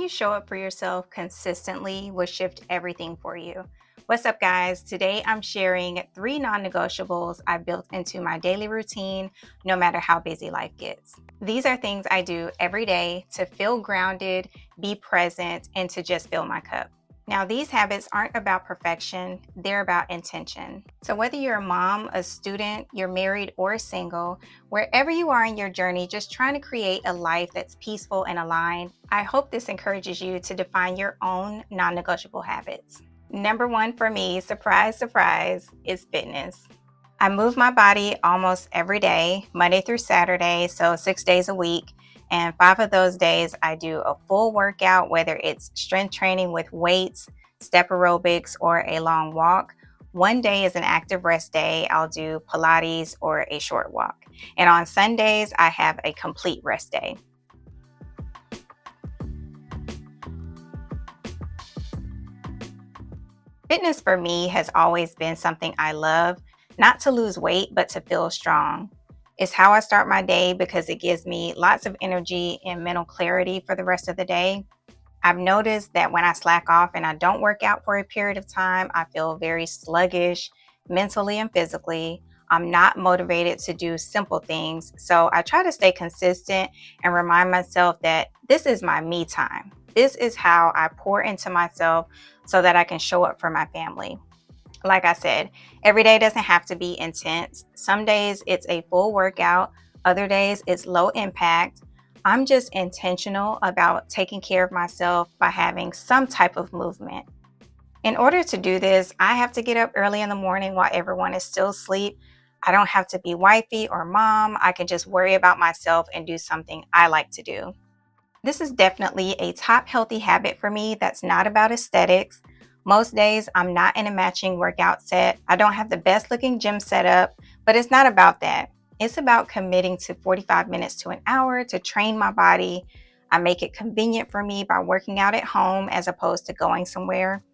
you show up for yourself consistently will shift everything for you. What's up, guys? Today I'm sharing 3 non-negotiables I built into my daily routine, no matter how busy life gets. These are things I do every day to feel grounded, be present, and to just fill my cup. Now, these habits aren't about perfection, they're about intention. So, whether you're a mom, a student, you're married, or single, wherever you are in your journey, just trying to create a life that's peaceful and aligned, I hope this encourages you to define your own non negotiable habits. Number one for me, surprise, surprise, is fitness. I move my body almost every day, Monday through Saturday, so 6 days a week. And 5 of those days, I do a full workout, whether it's strength training with weights, step aerobics, or a long walk. One day is an active rest day. I'll do Pilates or a short walk. And on Sundays, I have a complete rest day. Fitness for me has always been something I love, not to lose weight, but to feel strong. It's how I start my day because it gives me lots of energy and mental clarity for the rest of the day. I've noticed that when I slack off and I don't work out for a period of time, I feel very sluggish mentally and physically. I'm not motivated to do simple things. So I try to stay consistent and remind myself that this is my me time. This is how I pour into myself so that I can show up for my family. Like I said, every day doesn't have to be intense. Some days it's a full workout, other days it's low impact. I'm just intentional about taking care of myself by having some type of movement. In order to do this, I have to get up early in the morning while everyone is still asleep. I don't have to be wifey or mom. I can just worry about myself and do something I like to do. This is definitely a top healthy habit for me that's not about aesthetics. Most days I'm not in a matching workout set. I don't have the best looking gym setup, but it's not about that. It's about committing to 45 minutes to an hour to train my body. I make it convenient for me by working out at home as opposed to going somewhere.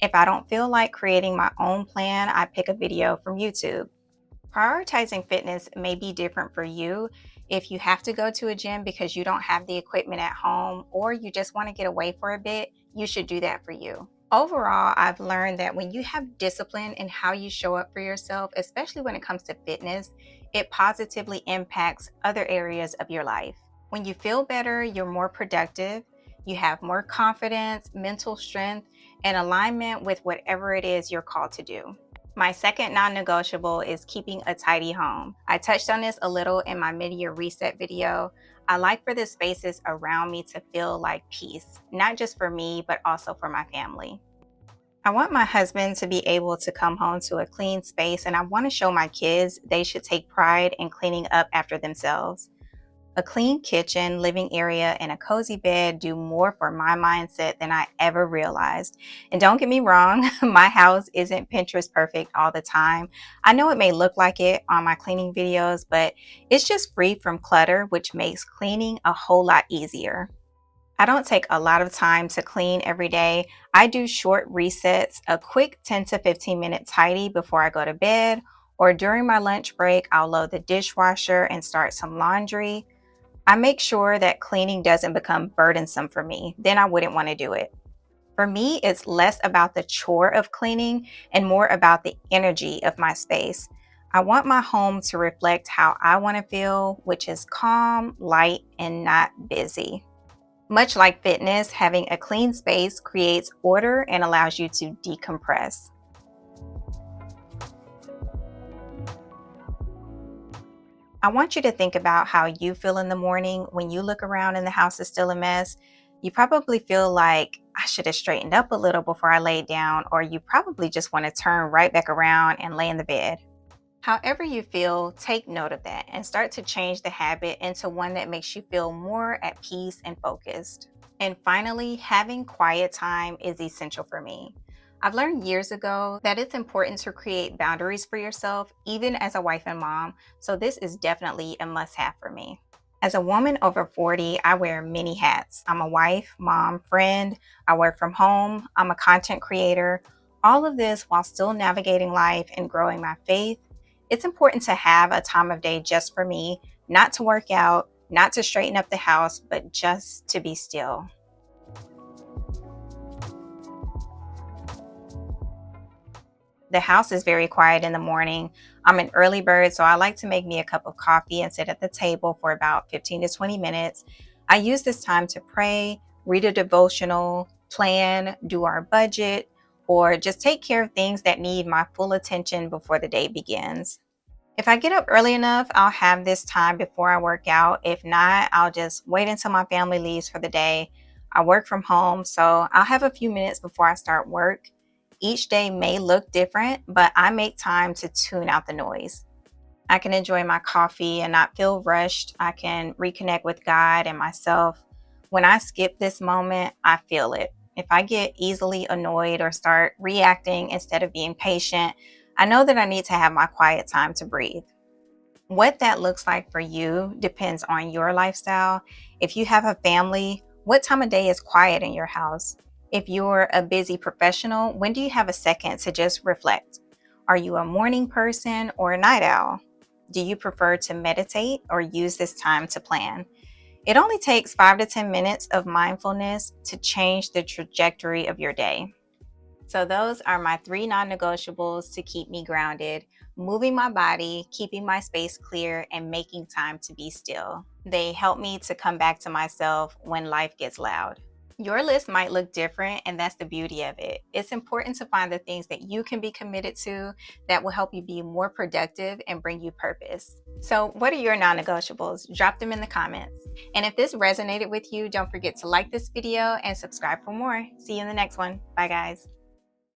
If I don't feel like creating my own plan, I pick a video from YouTube. Prioritizing fitness may be different for you. If you have to go to a gym because you don't have the equipment at home or you just want to get away for a bit, you should do that for you. Overall, I've learned that when you have discipline in how you show up for yourself, especially when it comes to fitness, it positively impacts other areas of your life. When you feel better, you're more productive, you have more confidence, mental strength, and alignment with whatever it is you're called to do. My second non-negotiable is keeping a tidy home. I touched on this a little in my mid-year reset video. I like for the spaces around me to feel like peace, not just for me, but also for my family. I want my husband to be able to come home to a clean space, and I want to show my kids they should take pride in cleaning up after themselves. A clean kitchen, living area, and a cozy bed do more for my mindset than I ever realized. And don't get me wrong, my house isn't Pinterest perfect all the time. I know it may look like it on my cleaning videos, but it's just free from clutter, which makes cleaning a whole lot easier. I don't take a lot of time to clean every day. I do short resets, a quick 10 to 15 minute tidy before I go to bed, or during my lunch break, I'll load the dishwasher and start some laundry. I make sure that cleaning doesn't become burdensome for me. Then I wouldn't want to do it. For me, it's less about the chore of cleaning and more about the energy of my space. I want my home to reflect how I want to feel, which is calm, light, and not busy. Much like fitness, having a clean space creates order and allows you to decompress. I want you to think about how you feel in the morning when you look around and the house is still a mess. You probably feel like I should have straightened up a little before I laid down, or you probably just want to turn right back around and lay in the bed. However you feel, take note of that and start to change the habit into one that makes you feel more at peace and focused. And finally, having quiet time is essential for me. I've learned years ago that it's important to create boundaries for yourself, even as a wife and mom, so this is definitely a must-have for me. As a woman over 40, I wear many hats. I'm a wife, mom, friend, I work from home, I'm a content creator. All of this while still navigating life and growing my faith. It's important to have a time of day just for me, not to work out, not to straighten up the house, but just to be still. The house is very quiet in the morning. I'm an early bird, so I like to make me a cup of coffee and sit at the table for about 15 to 20 minutes. I use this time to pray, read a devotional, plan, do our budget, or just take care of things that need my full attention before the day begins. If I get up early enough, I'll have this time before I work out. If not, I'll just wait until my family leaves for the day. I work from home, so I'll have a few minutes before I start work. Each day may look different, but I make time to tune out the noise. I can enjoy my coffee and not feel rushed. I can reconnect with God and myself. When I skip this moment, I feel it. If I get easily annoyed or start reacting instead of being patient, I know that I need to have my quiet time to breathe. What that looks like for you depends on your lifestyle. If you have a family, what time of day is quiet in your house? If you're a busy professional, when do you have a second to just reflect? Are you a morning person or a night owl? Do you prefer to meditate or use this time to plan? It only takes 5 to 10 minutes of mindfulness to change the trajectory of your day. So, those are my 3 non-negotiables to keep me grounded: moving my body, keeping my space clear, and making time to be still. They help me to come back to myself when life gets loud. Your list might look different, and that's the beauty of it. It's important to find the things that you can be committed to that will help you be more productive and bring you purpose. So, what are your non negotiables? Drop them in the comments. And if this resonated with you, don't forget to like this video and subscribe for more. See you in the next one. Bye, guys.